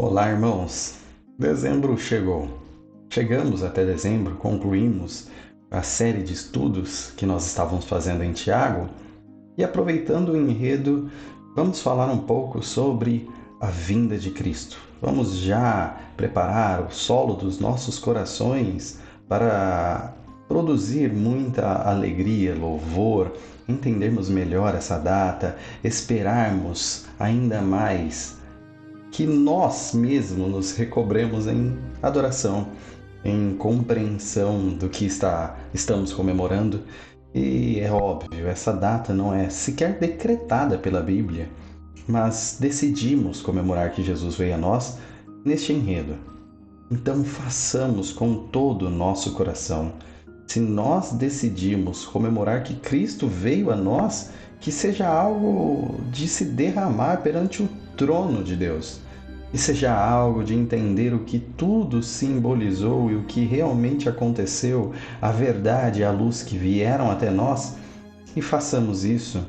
Olá, irmãos! Dezembro chegou. Chegamos até dezembro, concluímos a série de estudos que nós estávamos fazendo em Tiago e, aproveitando o enredo, vamos falar um pouco sobre a vinda de Cristo. Vamos já preparar o solo dos nossos corações para produzir muita alegria, louvor, entendermos melhor essa data, esperarmos ainda mais que nós mesmos nos recobremos em adoração, em compreensão do que estamos comemorando. E é óbvio, essa data não é sequer decretada pela Bíblia, mas decidimos comemorar que Jesus veio a nós neste enredo. Então façamos com todo o nosso coração. Se nós decidimos comemorar que Cristo veio a nós, que seja algo de se derramar perante o trono de Deus, que seja algo de entender o que tudo simbolizou e o que realmente aconteceu, a verdade e a luz que vieram até nós, e façamos isso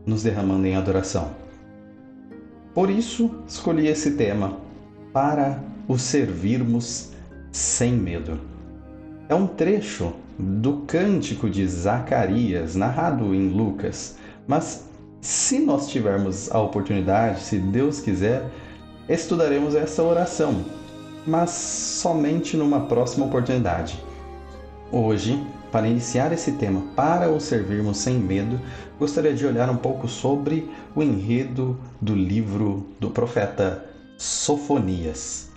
nos derramando em adoração. Por isso, escolhi esse tema, para o servirmos sem medo. É um trecho do Cântico de Zacarias, narrado em Lucas, mas se nós tivermos a oportunidade, se Deus quiser, estudaremos essa oração, mas somente numa próxima oportunidade. Hoje, para iniciar esse tema, para o servirmos sem medo, gostaria de olhar um pouco sobre o enredo do livro do profeta Sofonias.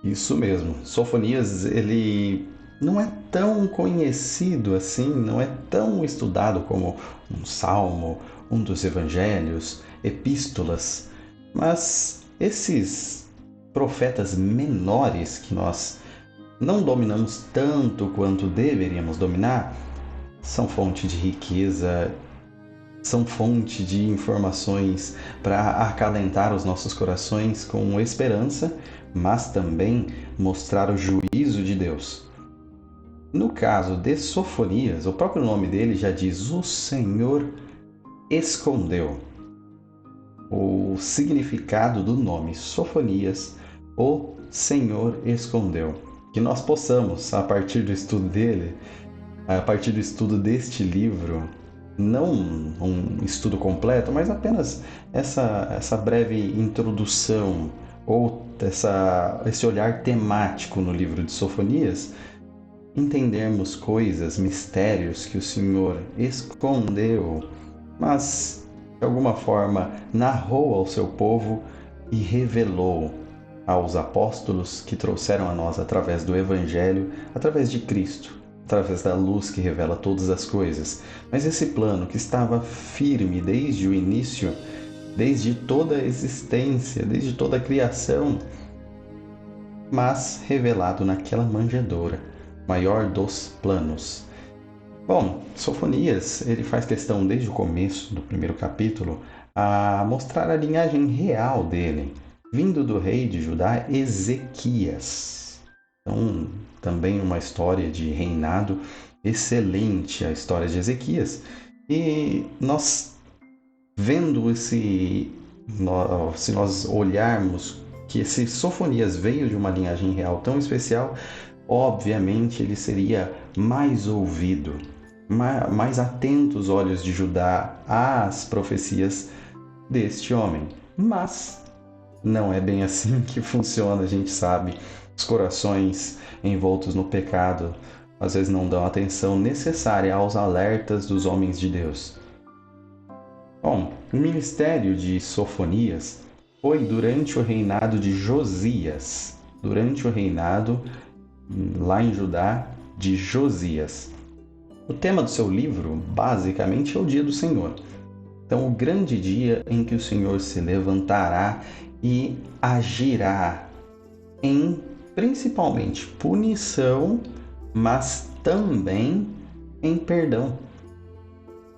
Isso mesmo, Sofonias, ele não é tão conhecido assim, não é tão estudado como um salmo, um dos evangelhos, epístolas, mas esses profetas menores que nós não dominamos tanto quanto deveríamos dominar, são fonte de riqueza, são fonte de informações para acalentar os nossos corações com esperança, mas também mostrar o juízo de Deus. No caso de Sofonias, o próprio nome dele já diz: o Senhor escondeu. O significado do nome Sofonias, o Senhor escondeu. Que nós possamos, a partir do estudo dele, a partir do estudo deste livro, não um estudo completo, mas apenas essa breve introdução ou esse olhar temático no livro de Sofonias, entendermos coisas, mistérios que o Senhor escondeu, mas de alguma forma narrou ao seu povo e revelou aos apóstolos que trouxeram a nós através do Evangelho, através de Cristo, através da luz que revela todas as coisas. Mas esse plano que estava firme desde o início, desde toda a existência, desde toda a criação, mas revelado naquela manjedoura, maior dos planos. Bom, Sofonias, ele faz questão desde o começo do primeiro capítulo a mostrar a linhagem real dele, vindo do rei de Judá, Ezequias. Então, também uma história de reinado excelente, a história de Ezequias. E nós, vendo se nós olharmos que esse Sofonias veio de uma linhagem real tão especial, obviamente ele seria mais ouvido, mais atentos os olhos de Judá às profecias deste homem. Mas não é bem assim que funciona, a gente sabe. Os corações envoltos no pecado às vezes não dão atenção necessária aos alertas dos homens de Deus. Bom, o ministério de Sofonias foi durante o reinado de Josias, durante o reinado lá em Judá de Josias. O tema do seu livro, basicamente, é o dia do Senhor. Então, o grande dia em que o Senhor se levantará e agirá em, principalmente, punição, mas também em perdão.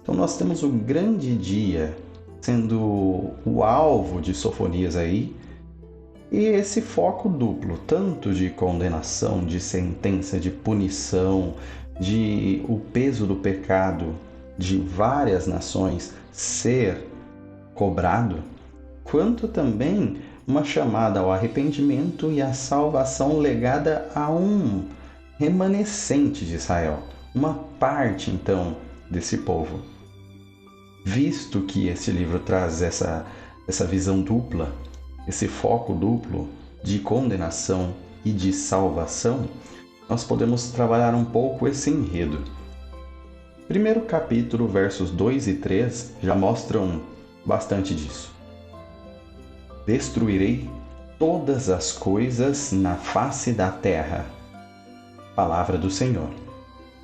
Então, nós temos o grande dia sendo o alvo de Sofonias aí, e esse foco duplo, tanto de condenação, de sentença, de punição, de o peso do pecado de várias nações ser cobrado, quanto também uma chamada ao arrependimento e à salvação legada a um remanescente de Israel, uma parte então desse povo. Visto que esse livro traz essa visão dupla, esse foco duplo de condenação e de salvação, nós podemos trabalhar um pouco esse enredo. Primeiro capítulo, versos 2 e 3, já mostram bastante disso. Destruirei todas as coisas na face da terra. Palavra do Senhor.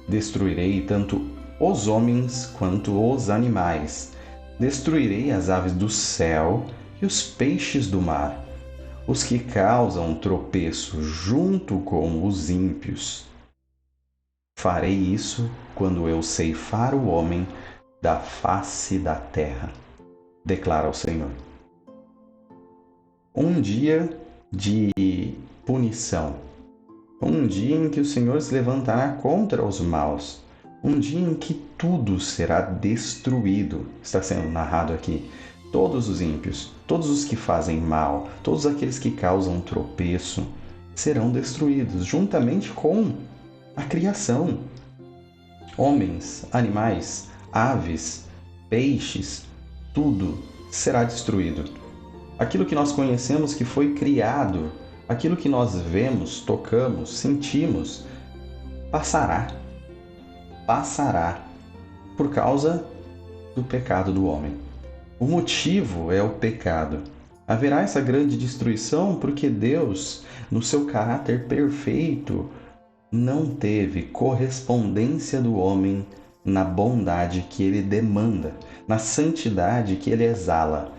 Destruirei tanto os homens quanto os animais. Destruirei as aves do céu e os peixes do mar, os que causam tropeço junto com os ímpios. Farei isso quando eu ceifar o homem da face da terra, declara o Senhor. Um dia de punição, um dia em que o Senhor se levantará contra os maus, um dia em que tudo será destruído, está sendo narrado aqui. Todos os ímpios, todos os que fazem mal, todos aqueles que causam tropeço, serão destruídos, juntamente com a criação. Homens, animais, aves, peixes, tudo será destruído. Aquilo que nós conhecemos que foi criado, aquilo que nós vemos, tocamos, sentimos, passará por causa do pecado do homem. O motivo é o pecado. Haverá essa grande destruição porque Deus, no seu caráter perfeito, não teve correspondência do homem na bondade que ele demanda, na santidade que ele exala.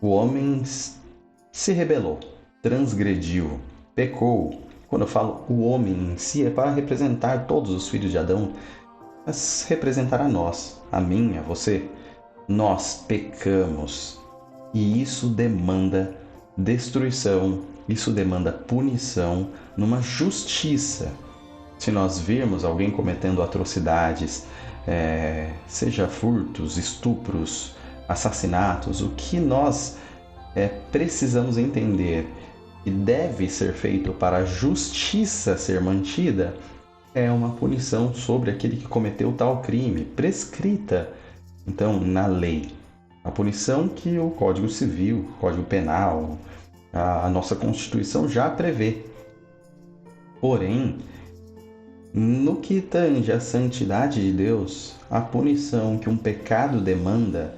O homem se rebelou, transgrediu, pecou. Quando eu falo o homem em si, é para representar todos os filhos de Adão, mas representar a nós, a mim, a você. Nós pecamos e isso demanda destruição, isso demanda punição numa justiça. Se nós virmos alguém cometendo atrocidades, seja furtos, estupros, assassinatos, o que nós precisamos entender e deve ser feito para a justiça ser mantida é uma punição sobre aquele que cometeu tal crime, prescrita então na lei. A punição que o Código Civil, o Código Penal, a nossa Constituição já prevê. Porém, no que tange à santidade de Deus, a punição que um pecado demanda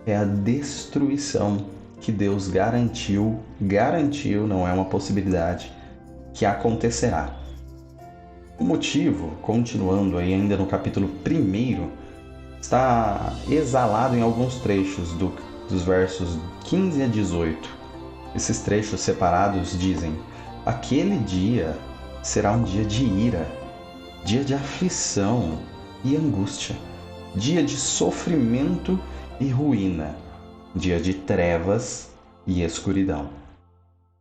é a destruição que Deus garantiu, não é uma possibilidade, que acontecerá. O motivo, continuando aí ainda no capítulo 1, está exalado em alguns trechos dos versos 15 a 18. Esses trechos separados dizem: aquele dia será um dia de ira, dia de aflição e angústia, dia de sofrimento e ruína, dia de trevas e escuridão.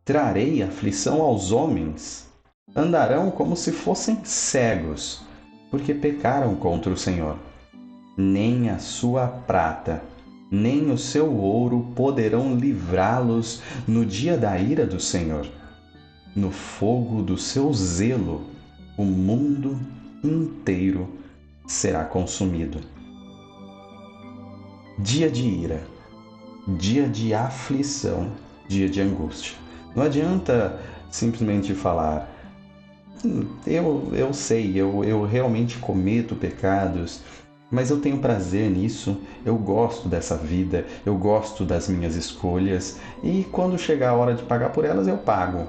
Trarei aflição aos homens, andarão como se fossem cegos, porque pecaram contra o Senhor. Nem a sua prata, nem o seu ouro poderão livrá-los no dia da ira do Senhor. No fogo do seu zelo, o mundo inteiro será consumido. Dia de ira, dia de aflição, dia de angústia. Não adianta simplesmente falar: eu sei, eu realmente cometo pecados, mas eu tenho prazer nisso, eu gosto dessa vida, eu gosto das minhas escolhas e quando chegar a hora de pagar por elas eu pago.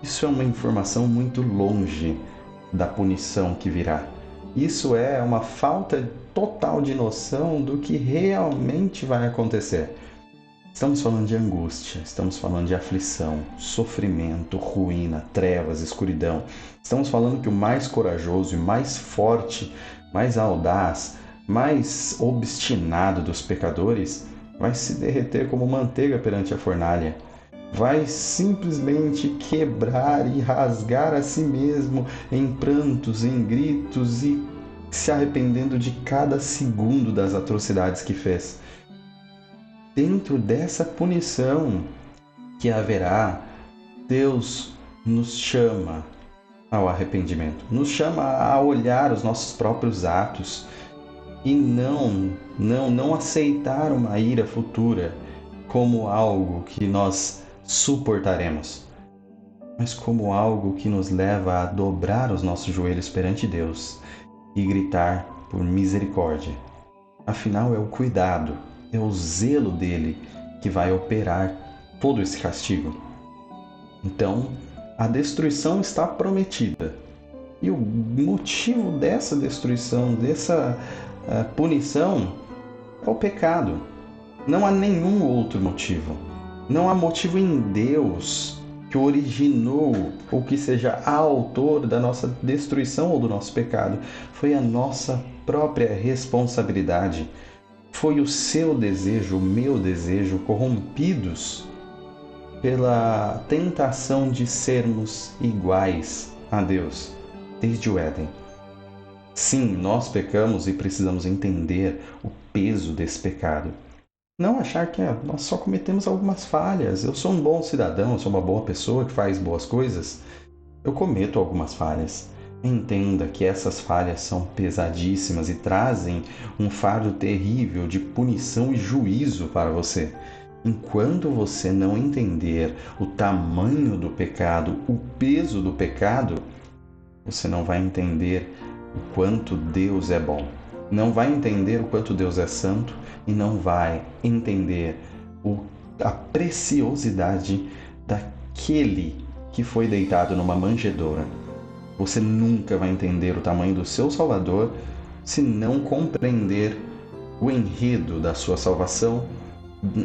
Isso é uma informação muito longe da punição que virá. Isso é uma falta total de noção do que realmente vai acontecer. Estamos falando de angústia, estamos falando de aflição, sofrimento, ruína, trevas, escuridão. Estamos falando que o mais corajoso e mais forte, mais audaz, mais obstinado dos pecadores vai se derreter como manteiga perante a fornalha. Vai simplesmente quebrar e rasgar a si mesmo em prantos, em gritos e se arrependendo de cada segundo das atrocidades que fez. Dentro dessa punição que haverá, Deus nos chama ao arrependimento, nos chama a olhar os nossos próprios atos e não aceitar uma ira futura como algo que nós suportaremos, mas como algo que nos leva a dobrar os nossos joelhos perante Deus e gritar por misericórdia. Afinal, é o cuidado, é o zelo dele que vai operar todo esse castigo. Então, a destruição está prometida. E o motivo dessa destruição, dessa punição, é o pecado. Não há nenhum outro motivo. Não há motivo em Deus que originou ou que seja autor da nossa destruição ou do nosso pecado. Foi a nossa própria responsabilidade. Foi o seu desejo, o meu desejo, corrompidos pela tentação de sermos iguais a Deus, desde o Éden. Sim, nós pecamos e precisamos entender o peso desse pecado. Não achar que nós só cometemos algumas falhas. Eu sou um bom cidadão, eu sou uma boa pessoa que faz boas coisas. Eu cometo algumas falhas. Entenda que essas falhas são pesadíssimas e trazem um fardo terrível de punição e juízo para você. Enquanto você não entender o tamanho do pecado, o peso do pecado, você não vai entender o quanto Deus é bom. Não vai entender o quanto Deus é santo e não vai entender a preciosidade daquele que foi deitado numa manjedoura. Você nunca vai entender o tamanho do seu Salvador se não compreender o enredo da sua salvação,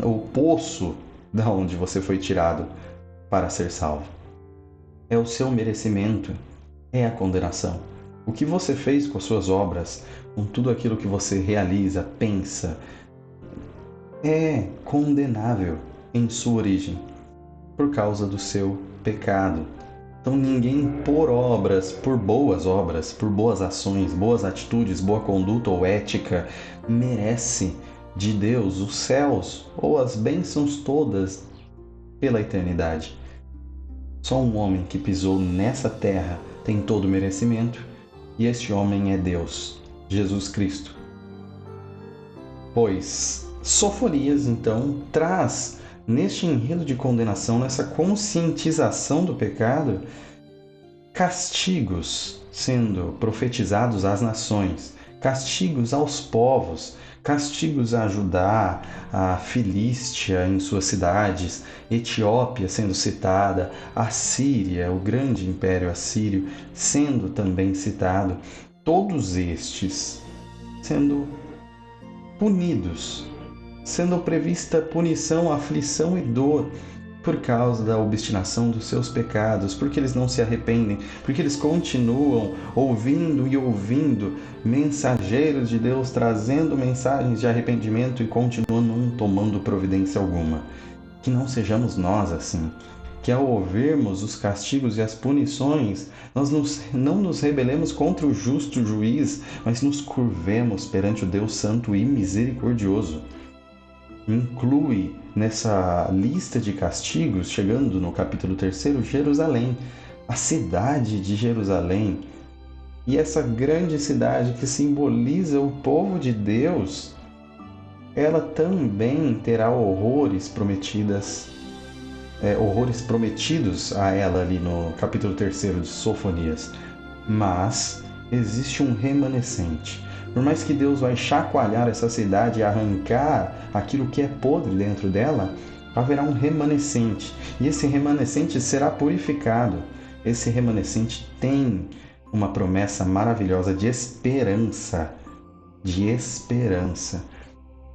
o poço da onde você foi tirado para ser salvo. É o seu merecimento, é a condenação. O que você fez com as suas obras, com tudo aquilo que você realiza, pensa, é condenável em sua origem, por causa do seu pecado. Então ninguém por boas obras, por boas ações, boas atitudes, boa conduta ou ética, merece de Deus os céus ou as bênçãos todas pela eternidade. Só um homem que pisou nessa terra tem todo o merecimento, e este homem é Deus, Jesus Cristo. Pois Sofonias, então, traz neste enredo de condenação, nessa conscientização do pecado, castigos sendo profetizados às nações, castigos aos povos, castigos a Judá, a Filístia em suas cidades, Etiópia sendo citada, a Síria, o grande império assírio, sendo também citado, todos estes sendo punidos, sendo prevista punição, aflição e dor por causa da obstinação dos seus pecados, porque eles não se arrependem, porque eles continuam ouvindo e ouvindo mensageiros de Deus trazendo mensagens de arrependimento e continuam não tomando providência alguma. Que não sejamos nós assim, que ao ouvirmos os castigos e as punições, nós não nos rebelemos contra o justo juiz, mas nos curvemos perante o Deus Santo e Misericordioso. Inclui nessa lista de castigos, chegando no capítulo 3, Jerusalém, a cidade de Jerusalém. E essa grande cidade que simboliza o povo de Deus, ela também terá horrores prometidos a ela ali no capítulo 3 de Sofonias. Mas existe um remanescente. Por mais que Deus vai chacoalhar essa cidade e arrancar aquilo que é podre dentro dela, haverá um remanescente. E esse remanescente será purificado. Esse remanescente tem uma promessa maravilhosa de esperança. De esperança.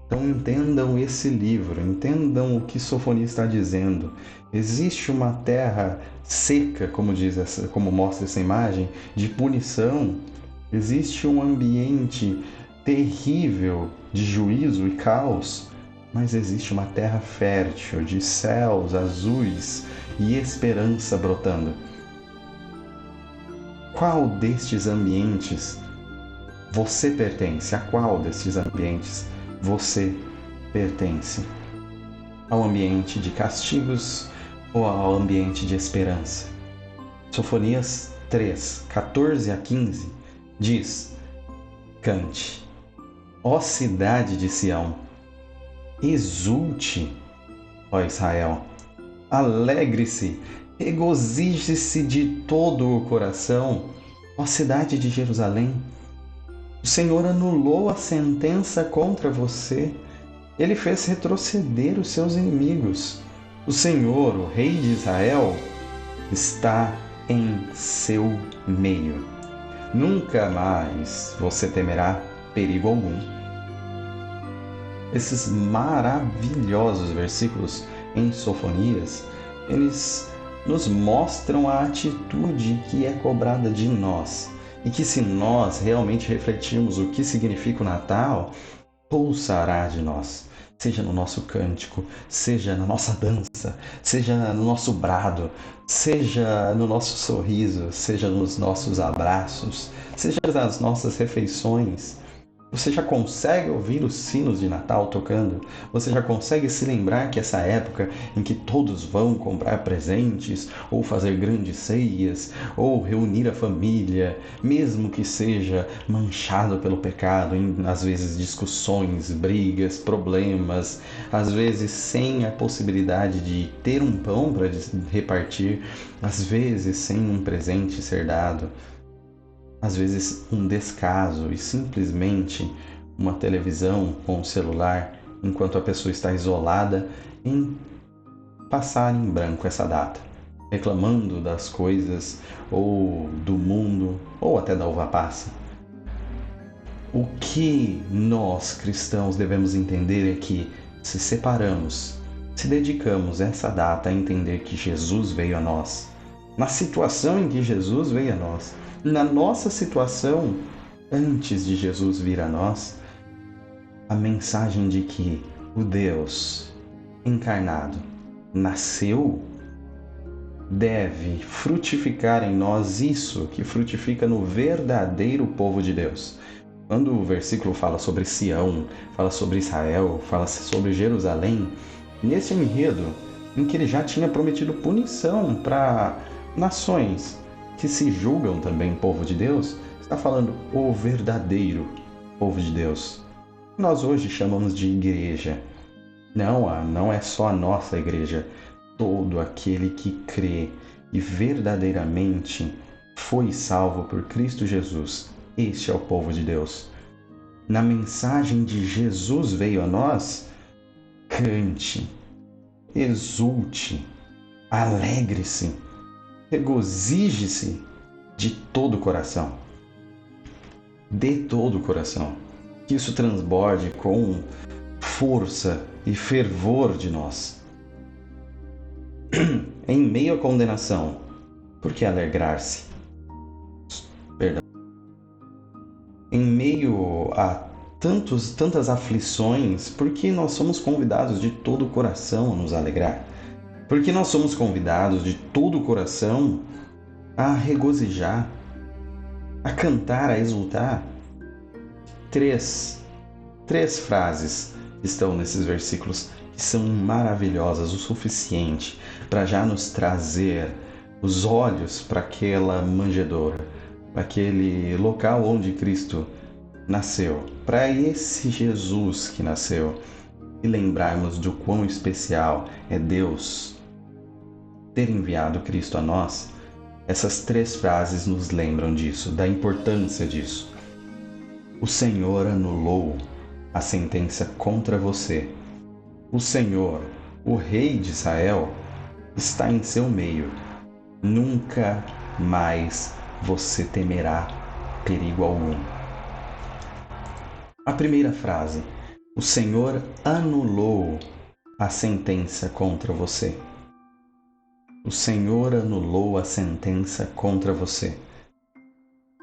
Então entendam esse livro, entendam o que Sofonias está dizendo. Existe uma terra seca, como mostra essa imagem, de punição. Existe um ambiente terrível de juízo e caos, mas existe uma terra fértil de céus azuis e esperança brotando. Qual destes ambientes você pertence? A qual destes ambientes você pertence? Ao ambiente de castigos ou ao ambiente de esperança? Sofonias 3, 14 a 15 diz: Cante, ó cidade de Sião, exulte, ó Israel, alegre-se, regozije-se de todo o coração, ó cidade de Jerusalém. O Senhor anulou a sentença contra você. Ele fez retroceder os seus inimigos. O Senhor, o Rei de Israel, está em seu meio. Nunca mais você temerá perigo algum. Esses maravilhosos versículos em Sofonias, eles nos mostram a atitude que é cobrada de nós. E que se nós realmente refletirmos o que significa o Natal, pulsará de nós. Seja no nosso cântico, seja na nossa dança, seja no nosso brado, seja no nosso sorriso, seja nos nossos abraços, seja nas nossas refeições. Você já consegue ouvir os sinos de Natal tocando? Você já consegue se lembrar que essa época em que todos vão comprar presentes, ou fazer grandes ceias, ou reunir a família, mesmo que seja manchado pelo pecado, em às vezes discussões, brigas, problemas, às vezes sem a possibilidade de ter um pão para repartir, às vezes sem um presente ser dado, às vezes um descaso e simplesmente uma televisão ou um celular, enquanto a pessoa está isolada, em passar em branco essa data, reclamando das coisas ou do mundo ou até da uva passa. O que nós cristãos devemos entender é que se separamos, se dedicamos essa data a entender que Jesus veio a nós, na situação em que Jesus veio a nós, na nossa situação antes de Jesus vir a nós, a mensagem de que o Deus encarnado nasceu deve frutificar em nós isso que frutifica no verdadeiro povo de Deus. Quando o versículo fala sobre Sião, fala sobre Israel, fala sobre Jerusalém, nesse enredo em que ele já tinha prometido punição para nações que se julgam também povo de Deus, está falando o verdadeiro povo de Deus. Nós hoje chamamos de igreja. Não é só a nossa igreja. Todo aquele que crê e verdadeiramente foi salvo por Cristo Jesus, este é o povo de Deus. Na mensagem de Jesus veio a nós, cante, exulte, alegre-se, regozije-se de todo o coração. De todo o coração. Que isso transborde com força e fervor de nós. Em meio à condenação, por que alegrar-se? Perdão. Em meio a tantas aflições, por que nós somos convidados de todo o coração a nos alegrar? Porque nós somos convidados de todo o coração a regozijar, a cantar, a exultar. Três frases estão nesses versículos que são maravilhosas o suficiente para já nos trazer os olhos para aquela manjedoura, para aquele local onde Cristo nasceu, para esse Jesus que nasceu, e lembrarmos do quão especial é Deus ter enviado Cristo a nós. Essas três frases nos lembram disso, da importância disso. O Senhor anulou a sentença contra você. O Senhor, o Rei de Israel, está em seu meio. Nunca mais você temerá perigo algum. A primeira frase: o Senhor anulou a sentença contra você. O Senhor anulou a sentença contra você.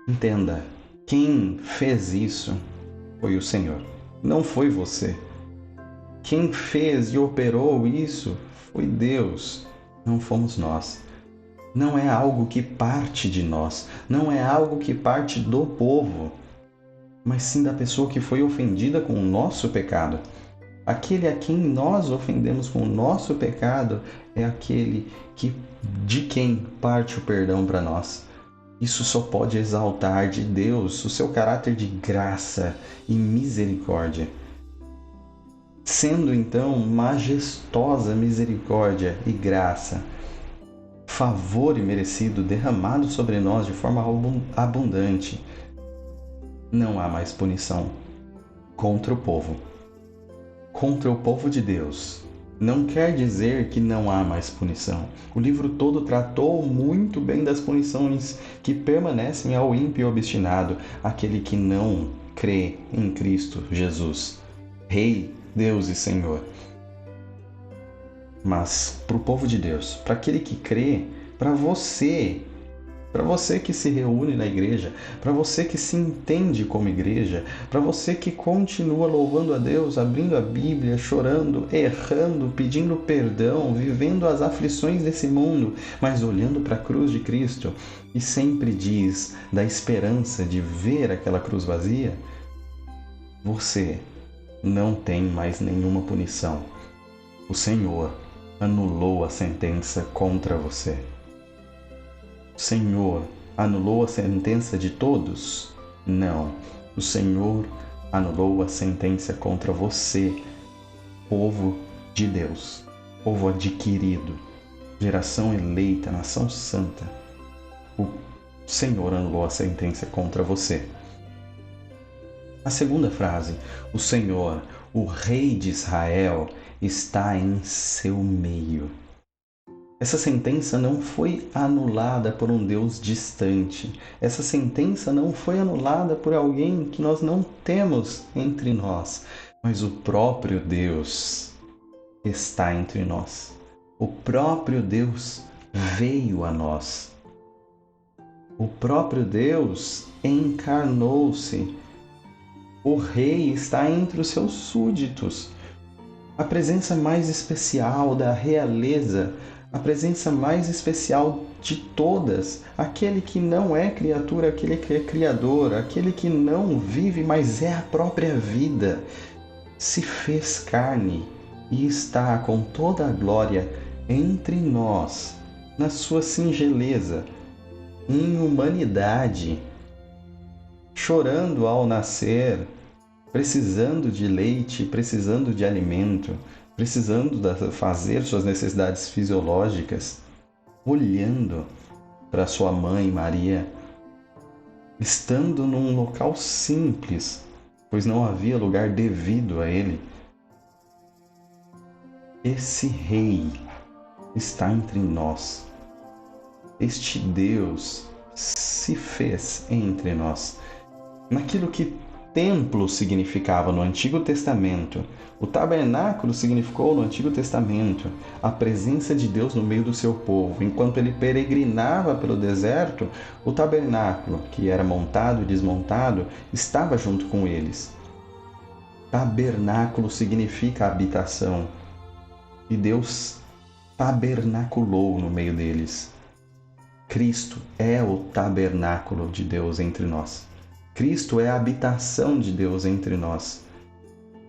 Entenda, quem fez isso foi o Senhor, não foi você. Quem fez e operou isso foi Deus, não fomos nós. Não é algo que parte de nós, não é algo que parte do povo, mas sim da pessoa que foi ofendida com o nosso pecado. Aquele a quem nós ofendemos com o nosso pecado é aquele de quem parte o perdão para nós. Isso só pode exaltar de Deus o seu caráter de graça e misericórdia. Sendo então majestosa misericórdia e graça, favor imerecido derramado sobre nós de forma abundante, não há mais punição contra o povo. Contra o povo de Deus. Não quer dizer que não há mais punição. O livro todo tratou muito bem das punições que permanecem ao ímpio obstinado, aquele que não crê em Cristo Jesus, Rei, Deus e Senhor. Mas para o povo de Deus, para aquele que crê, para você que se reúne na igreja, para você que se entende como igreja, para você que continua louvando a Deus, abrindo a Bíblia, chorando, errando, pedindo perdão, vivendo as aflições desse mundo, mas olhando para a cruz de Cristo e sempre diz da esperança de ver aquela cruz vazia, você não tem mais nenhuma punição. O Senhor anulou a sentença contra você. O Senhor anulou a sentença de todos? Não. O Senhor anulou a sentença contra você, povo de Deus, povo adquirido, geração eleita, nação santa. O Senhor anulou a sentença contra você. A segunda frase, o Senhor, o Rei de Israel, está em seu meio. Essa sentença não foi anulada por um Deus distante. Essa sentença não foi anulada por alguém que nós não temos entre nós. Mas o próprio Deus está entre nós. O próprio Deus veio a nós. O próprio Deus encarnou-se. O Rei está entre os seus súditos. A presença mais especial da realeza, a presença mais especial de todas, aquele que não é criatura, aquele que é criador, aquele que não vive, mas é a própria vida, se fez carne e está com toda a glória entre nós, na sua singeleza, em humanidade, chorando ao nascer, precisando de leite, precisando de alimento, precisando fazer suas necessidades fisiológicas, olhando para sua mãe Maria, estando num local simples, pois não havia lugar devido a ele. Esse Rei está entre nós. Este Deus se fez entre nós. Naquilo que templo significava no Antigo Testamento, o tabernáculo significou no Antigo Testamento a presença de Deus no meio do seu povo. Enquanto ele peregrinava pelo deserto, o tabernáculo, que era montado e desmontado, estava junto com eles. Tabernáculo significa habitação. E Deus tabernaculou no meio deles. Cristo é o tabernáculo de Deus entre nós. Cristo é a habitação de Deus entre nós.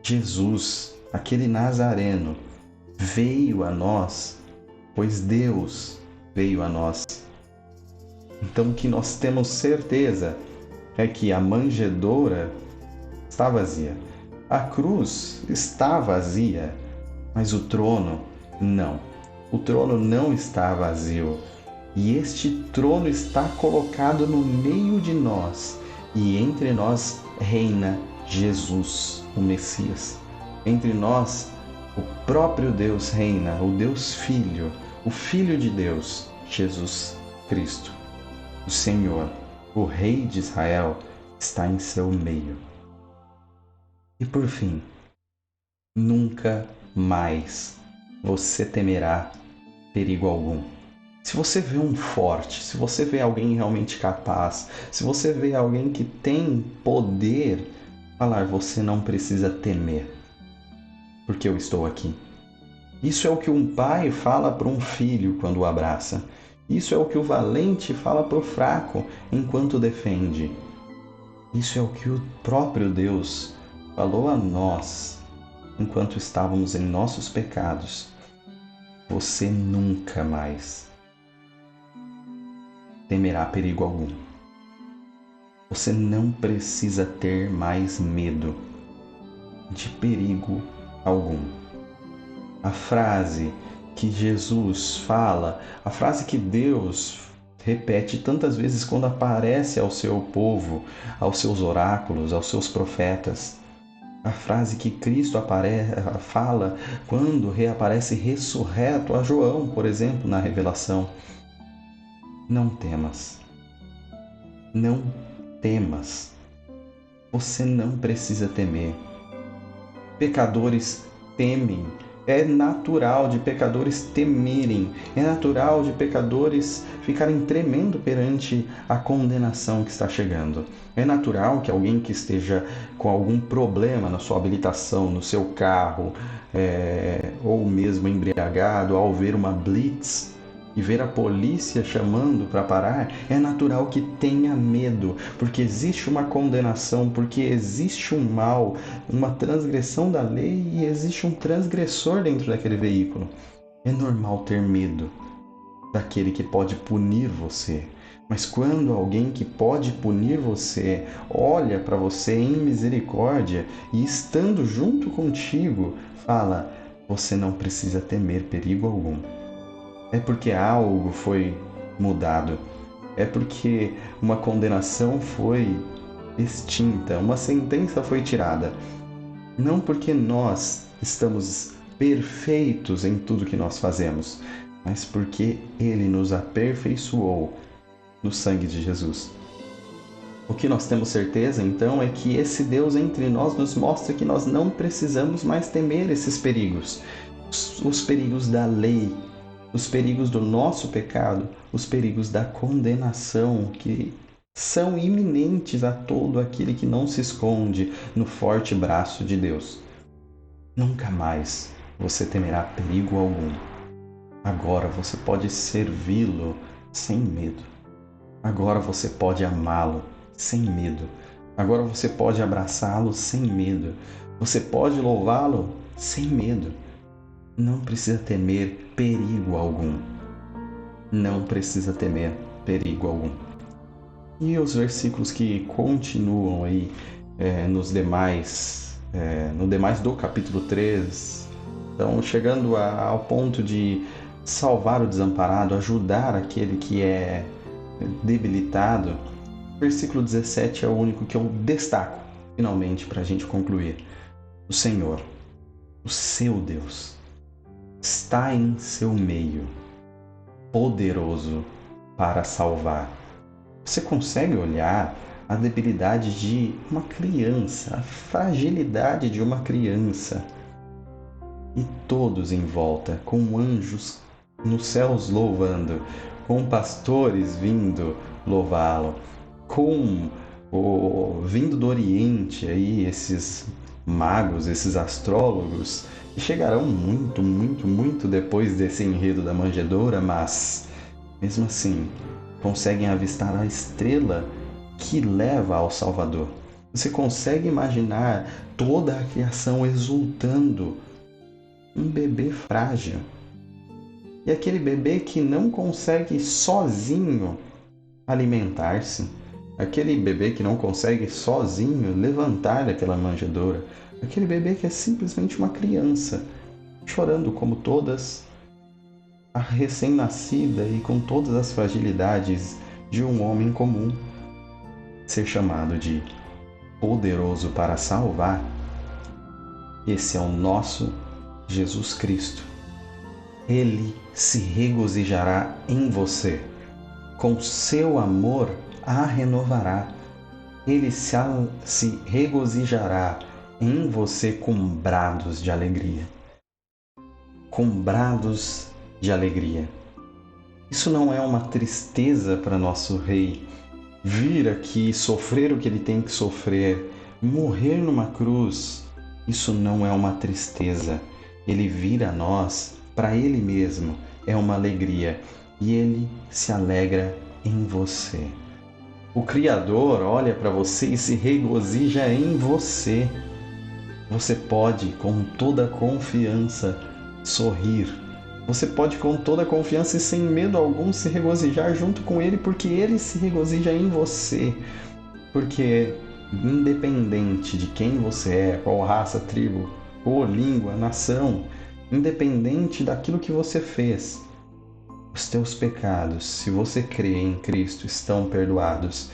Jesus, aquele Nazareno, veio a nós, pois Deus veio a nós. Então o que nós temos certeza é que a manjedoura está vazia, a cruz está vazia, mas o trono não. O trono não está vazio. E este trono está colocado no meio de nós. E entre nós reina Jesus, o Messias. Entre nós, o próprio Deus reina, o Deus Filho, o Filho de Deus, Jesus Cristo. O Senhor, o Rei de Israel, está em seu meio. E por fim, nunca mais você temerá perigo algum. Se você vê um forte, se você vê alguém realmente capaz, se você vê alguém que tem poder, falar, você não precisa temer, porque eu estou aqui. Isso é o que um pai fala para um filho quando o abraça. Isso é o que o valente fala para o fraco enquanto defende. Isso é o que o próprio Deus falou a nós enquanto estávamos em nossos pecados, você nunca mais temerá perigo algum. Você não precisa ter mais medo de perigo algum. A frase que Jesus fala, a frase que Deus repete tantas vezes quando aparece ao seu povo, aos seus oráculos, aos seus profetas. A frase que Cristo fala quando reaparece ressurreto a João, por exemplo, na Revelação. Não temas. Não temas. Você não precisa temer. Pecadores temem. É natural de pecadores temerem. É natural de pecadores ficarem tremendo perante a condenação que está chegando. É natural que alguém que esteja com algum problema na sua habilitação, no seu carro, ou mesmo embriagado, ao ver uma blitz e ver a polícia chamando para parar, é natural que tenha medo, porque existe uma condenação, porque existe um mal, uma transgressão da lei e existe um transgressor dentro daquele veículo. É normal ter medo daquele que pode punir você. Mas quando alguém que pode punir você olha para você em misericórdia e estando junto contigo, fala: você não precisa temer perigo algum. É porque algo foi mudado. É porque uma condenação foi extinta, uma sentença foi tirada. Não porque nós estamos perfeitos em tudo que nós fazemos, mas porque Ele nos aperfeiçoou no sangue de Jesus. O que nós temos certeza, então, é que esse Deus entre nós nos mostra que nós não precisamos mais temer esses perigos. Os perigos da lei, os perigos do nosso pecado, os perigos da condenação, que são iminentes a todo aquele que não se esconde no forte braço de Deus. Nunca mais você temerá perigo algum. Agora você pode servi-lo sem medo. Agora você pode amá-lo sem medo. Agora você pode abraçá-lo sem medo. Você pode louvá-lo sem medo. Não precisa temer perigo algum. Não precisa temer perigo algum. E os versículos que continuam aí no demais do capítulo 3, estão chegando ao ponto de salvar o desamparado, ajudar aquele que é debilitado. O versículo 17 é o único que eu destaco, finalmente, para a gente concluir. O Senhor, o seu Deus, está em seu meio, poderoso para salvar. Você consegue olhar a debilidade de uma criança, a fragilidade de uma criança, e todos em volta, com anjos nos céus louvando, com pastores vindo louvá-lo, com vindo do Oriente aí esses magos, esses astrólogos, que chegarão muito, muito, muito depois desse enredo da manjedoura, mas mesmo assim conseguem avistar a estrela que leva ao Salvador. Você consegue imaginar toda a criação exultando um bebê frágil. E aquele bebê que não consegue sozinho alimentar-se. Aquele bebê que não consegue sozinho levantar daquela manjedoura. Aquele bebê que é simplesmente uma criança, chorando como todas, a recém-nascida e com todas as fragilidades de um homem comum. Ser chamado de poderoso para salvar, esse é o nosso Jesus Cristo. Ele se regozijará em você. Com seu amor a renovará. Ele se regozijará em você com brados de alegria. Com brados de alegria. Isso não é uma tristeza para nosso Rei vir aqui sofrer o que ele tem que sofrer, morrer numa cruz. Isso não é uma tristeza. Ele vir a nós, para Ele mesmo, é uma alegria. E Ele se alegra em você. O Criador olha para você e se regozija em você. Você pode, com toda confiança, sorrir. Você pode, com toda confiança e sem medo algum, se regozijar junto com Ele, porque Ele se regozija em você. Porque, independente de quem você é, qual raça, tribo, cor, língua, nação, independente daquilo que você fez, os teus pecados, se você crê em Cristo, estão perdoados.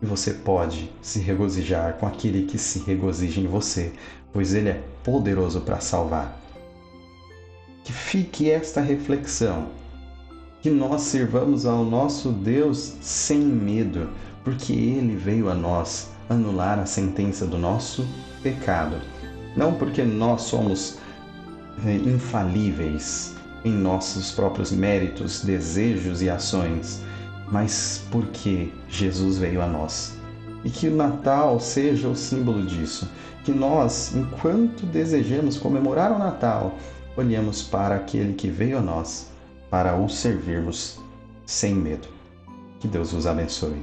E você pode se regozijar com aquele que se regozija em você, pois Ele é poderoso para salvar. Que fique esta reflexão, que nós sirvamos ao nosso Deus sem medo, porque Ele veio a nós anular a sentença do nosso pecado. Não porque nós somos infalíveis em nossos próprios méritos, desejos e ações, mas porque Jesus veio a nós. E que o Natal seja o símbolo disso. Que nós, enquanto desejamos comemorar o Natal, olhemos para aquele que veio a nós para o servirmos sem medo. Que Deus vos abençoe.